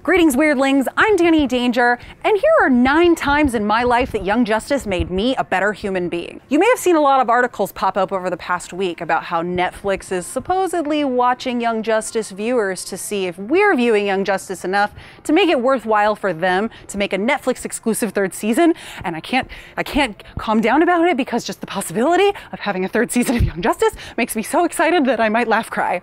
Greetings, weirdlings, I'm Danny Danger, and here are 9 times in my life that Young Justice made me a better human being. You may have seen a lot of articles pop up over the past week about how Netflix is supposedly watching Young Justice viewers to see if we're viewing Young Justice enough to make it worthwhile for them to make a Netflix exclusive 3rd season, and I can't calm down about it because just the possibility of having a 3rd season of Young Justice makes me so excited that I might laugh cry.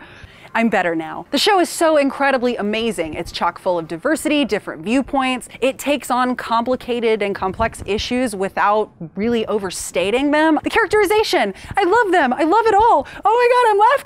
I'm better now. The show is so incredibly amazing. It's chock full of diversity, different viewpoints. It takes on complicated and complex issues without really overstating them. The characterization, I love them. I love it all. Oh my God, I'm laugh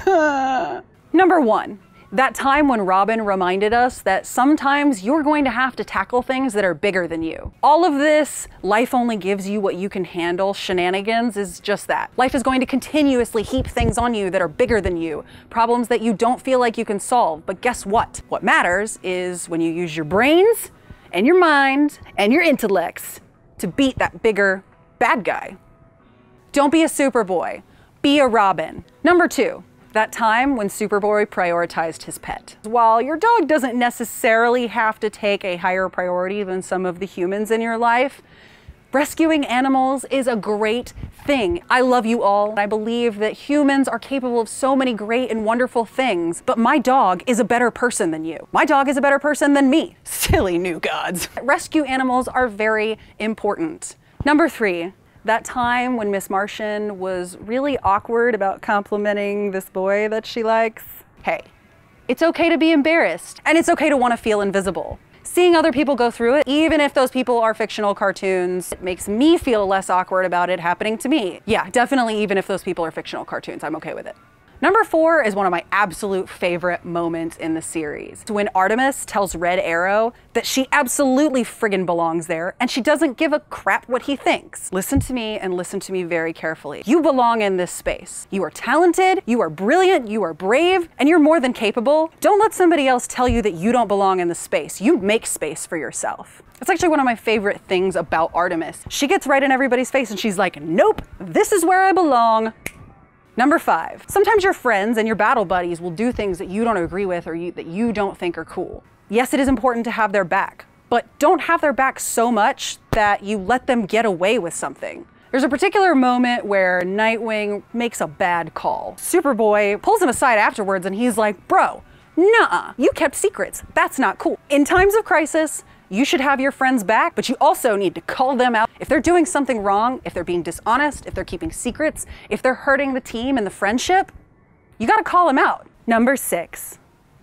crying again. Number 1. That time when Robin reminded us that sometimes you're going to have to tackle things that are bigger than you. All of this life only gives you what you can handle shenanigans is just that. Life is going to continuously heap things on you that are bigger than you, problems that you don't feel like you can solve. But guess what? What matters is when you use your brains and your mind and your intellects to beat that bigger bad guy. Don't be a Superboy, be a Robin. Number 2. That time when Superboy prioritized his pet. While your dog doesn't necessarily have to take a higher priority than some of the humans in your life, rescuing animals is a great thing. I love you all. I believe that humans are capable of so many great and wonderful things, but my dog is a better person than you. My dog is a better person than me. Silly new gods. Rescue animals are very important. Number 3. That time when Miss Martian was really awkward about complimenting this boy that she likes. Hey, it's okay to be embarrassed, and it's okay to want to feel invisible. Seeing other people go through it, even if those people are fictional cartoons, it makes me feel less awkward about it happening to me. Yeah, definitely even if those people are fictional cartoons, I'm okay with it. Number 4 is one of my absolute favorite moments in the series. It's when Artemis tells Red Arrow that she absolutely friggin' belongs there and she doesn't give a crap what he thinks. Listen to me and listen to me very carefully. You belong in this space. You are talented, you are brilliant, you are brave, and you're more than capable. Don't let somebody else tell you that you don't belong in the space. You make space for yourself. It's actually one of my favorite things about Artemis. She gets right in everybody's face and she's like, nope, this is where I belong. Number 5, sometimes your friends and your battle buddies will do things that you don't agree with or that you don't think are cool. Yes, it is important to have their back, but don't have their back so much that you let them get away with something. There's a particular moment where Nightwing makes a bad call. Superboy pulls him aside afterwards and he's like, bro, nuh-uh, you kept secrets. That's not cool. In times of crisis, you should have your friends back, but you also need to call them out. If they're doing something wrong, if they're being dishonest, if they're keeping secrets, if they're hurting the team and the friendship, you gotta call them out. Number 6,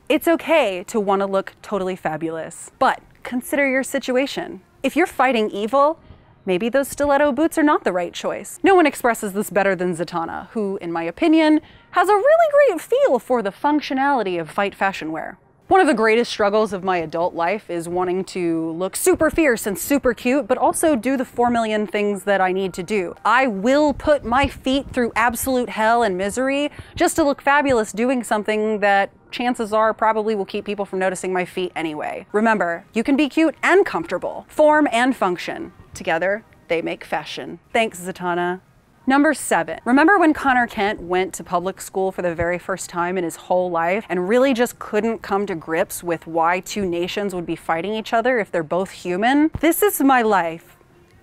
it's okay to wanna look totally fabulous, but consider your situation. If you're fighting evil, maybe those stiletto boots are not the right choice. No one expresses this better than Zatanna, who, in my opinion, has a really great feel for the functionality of fight fashion wear. One of the greatest struggles of my adult life is wanting to look super fierce and super cute, but also do the 4 million things that I need to do. I will put my feet through absolute hell and misery just to look fabulous doing something that chances are probably will keep people from noticing my feet anyway. Remember, you can be cute and comfortable. Form and function. Together, they make fashion. Thanks, Zatanna. Number 7, remember when Connor Kent went to public school for the very first time in his whole life and really just couldn't come to grips with why 2 nations would be fighting each other if they're both human? This is my life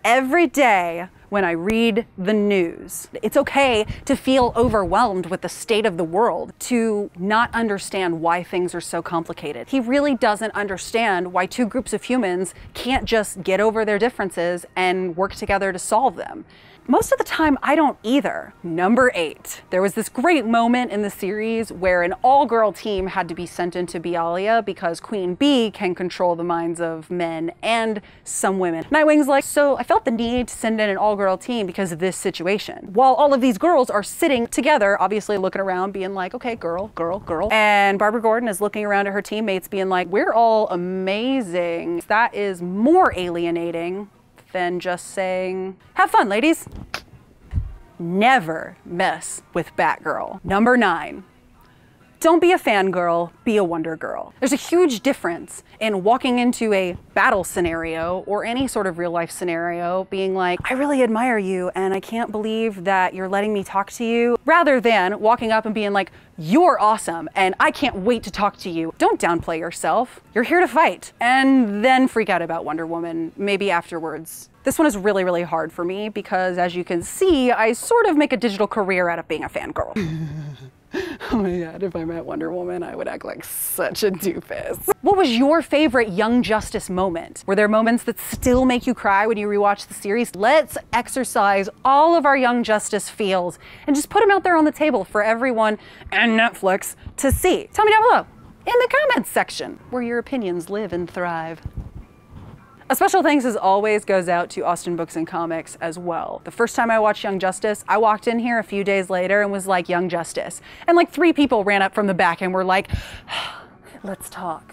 every day when I read the news. It's okay to feel overwhelmed with the state of the world, to not understand why things are so complicated. He really doesn't understand why 2 groups of humans can't just get over their differences and work together to solve them. Most of the time, I don't either. Number 8. There was this great moment in the series where an all-girl team had to be sent into Bialia because Queen Bee can control the minds of men and some women. Nightwing's like, so I felt the need to send in an all-girl team because of this situation. While all of these girls are sitting together, obviously looking around being like, okay, girl, girl, girl. And Barbara Gordon is looking around at her teammates being like, we're all amazing. That is more alienating than just saying, have fun, ladies. Never mess with Batgirl. Number 9, Don't be a fangirl, be a Wonder Girl. There's a huge difference in walking into a battle scenario or any sort of real life scenario being like, I really admire you and I can't believe that you're letting me talk to you, rather than walking up and being like, you're awesome and I can't wait to talk to you. Don't downplay yourself. You're here to fight. And then freak out about Wonder Woman, maybe afterwards. This one is really, really hard for me because, as you can see, I sort of make a digital career out of being a fangirl. Oh my god, if I met Wonder Woman, I would act like such a doofus. What was your favorite Young Justice moment? Were there moments that still make you cry when you rewatch the series? Let's exercise all of our Young Justice feels and just put them out there on the table for everyone and Netflix to see. Tell me down below in the comments section where your opinions live and thrive. A special thanks as always goes out to Austin Books and Comics as well. The first time I watched Young Justice, I walked in here a few days later and was like, Young Justice. And like 3 people ran up from the back and were like, let's talk.